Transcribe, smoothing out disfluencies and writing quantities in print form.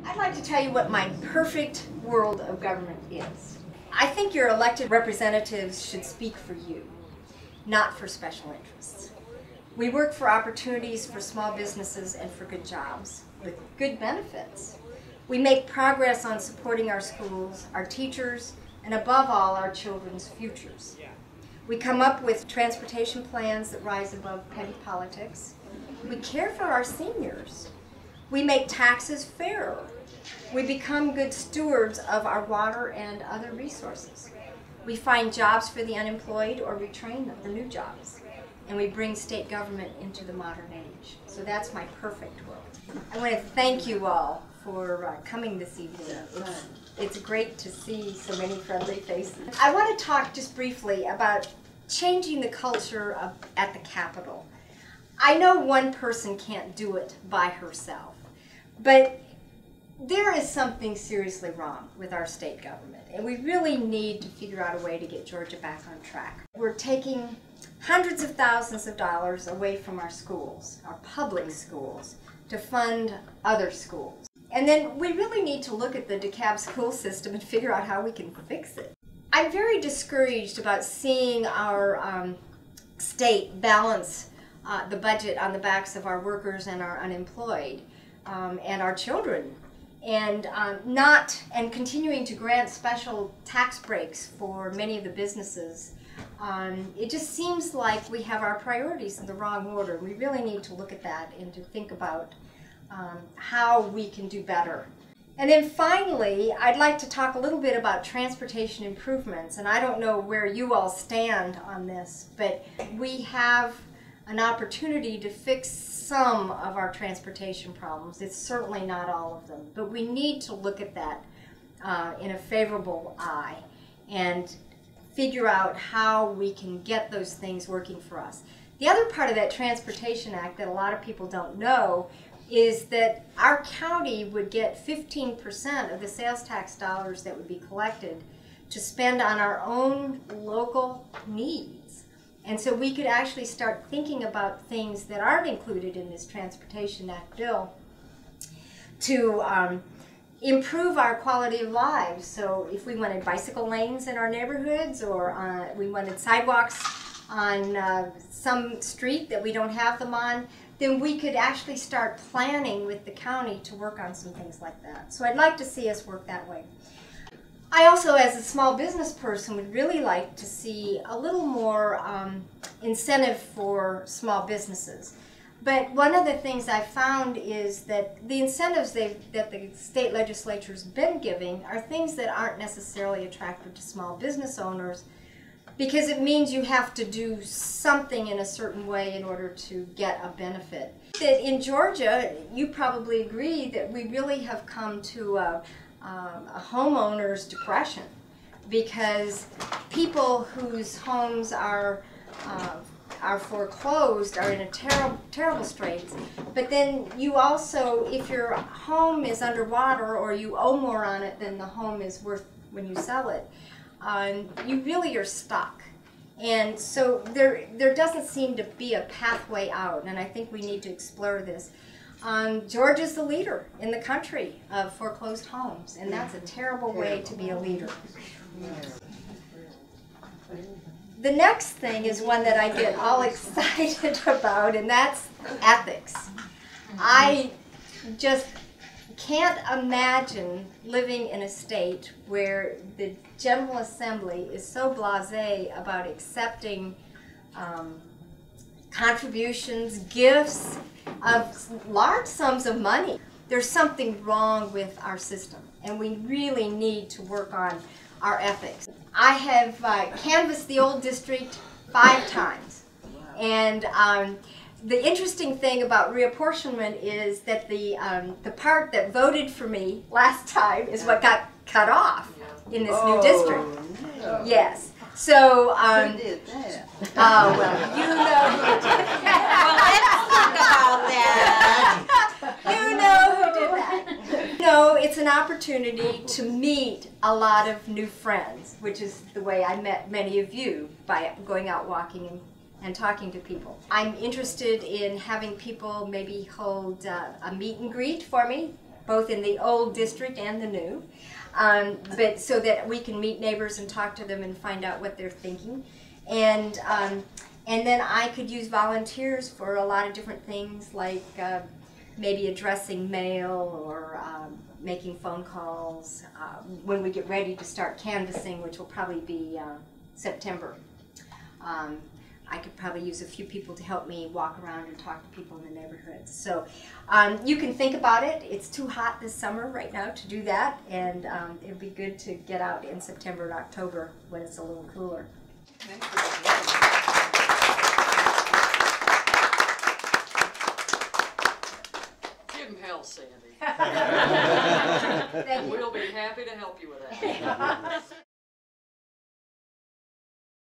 I'd like to tell you what my perfect world of government is. I think your elected representatives should speak for you, not for special interests. We work for opportunities for small businesses and for good jobs with good benefits. We make progress on supporting our schools, our teachers, and above all, our children's futures. We come up with transportation plans that rise above petty politics. We care for our seniors. We make taxes fairer. We become good stewards of our water and other resources. We find jobs for the unemployed or retrain them for new jobs. And we bring state government into the modern age. So that's my perfect world. I want to thank you all for coming this evening. It's great to see so many friendly faces. I want to talk just briefly about changing the culture at the Capitol. I know one person can't do it by herself, but there is something seriously wrong with our state government, and we really need to figure out a way to get Georgia back on track. We're taking hundreds of thousands of dollars away from our schools, our public schools, to fund other schools. And then we really need to look at the DeKalb school system and figure out how we can fix it. I'm very discouraged about seeing our state balance the budget on the backs of our workers and our unemployed and our children, and continuing to grant special tax breaks for many of the businesses. It just seems like we have our priorities in the wrong order. We really need to look at that and to think about how we can do better. And then finally, I'd like to talk a little bit about transportation improvements. And I don't know where you all stand on this, but we have an opportunity to fix some of our transportation problems. It's certainly not all of them, but we need to look at that in a favorable eye and figure out how we can get those things working for us. The other part of that Transportation Act that a lot of people don't know is that our county would get 15% of the sales tax dollars that would be collected to spend on our own local needs. And so we could actually start thinking about things that aren't included in this Transportation Act bill to improve our quality of lives. So if we wanted bicycle lanes in our neighborhoods, or we wanted sidewalks on some street that we don't have them on, then we could actually start planning with the county to work on some things like that. So I'd like to see us work that way. I also, as a small business person, would really like to see a little more incentive for small businesses. But one of the things I found is that the incentives that the state legislature's been giving are things that aren't necessarily attractive to small business owners, because it means you have to do something in a certain way in order to get a benefit. That in Georgia, you probably agree that we really have come to a homeowner's depression, because people whose homes are foreclosed are in a terrible straits. But then you also, if your home is underwater or you owe more on it than the home is worth when you sell it, you really are stuck. And so there doesn't seem to be a pathway out, and I think we need to explore this. Georgia's the leader in the country of foreclosed homes, and that's a terrible way to be a leader. The next thing is one that I get all excited about, and that's ethics. I just can't imagine living in a state where the General Assembly is so blasé about accepting contributions, gifts of large sums of money. There's something wrong with our system, and we really need to work on our ethics. I have canvassed the old district 5 times, and the interesting thing about reapportionment is that the part that voted for me last time is what got cut off in this new district. No. Yes. So, who did that? Oh, well, you know who did that. Well, let's talk about that. You know who did that. No, it's an opportunity to meet a lot of new friends, which is the way I met many of you, by going out walking and talking to people. I'm interested in having people maybe hold a meet and greet for me both in the old district and the new, but so that we can meet neighbors and talk to them and find out what they're thinking. And then I could use volunteers for a lot of different things, like maybe addressing mail or making phone calls when we get ready to start canvassing, which will probably be September. I could probably use a few people to help me walk around and talk to people in the neighborhoods. So you can think about it. It's too hot this summer right now to do that, and it would be good to get out in September and October when it's a little cooler. Give him hell, Sandy. Thank you. We'll be happy to help you with that.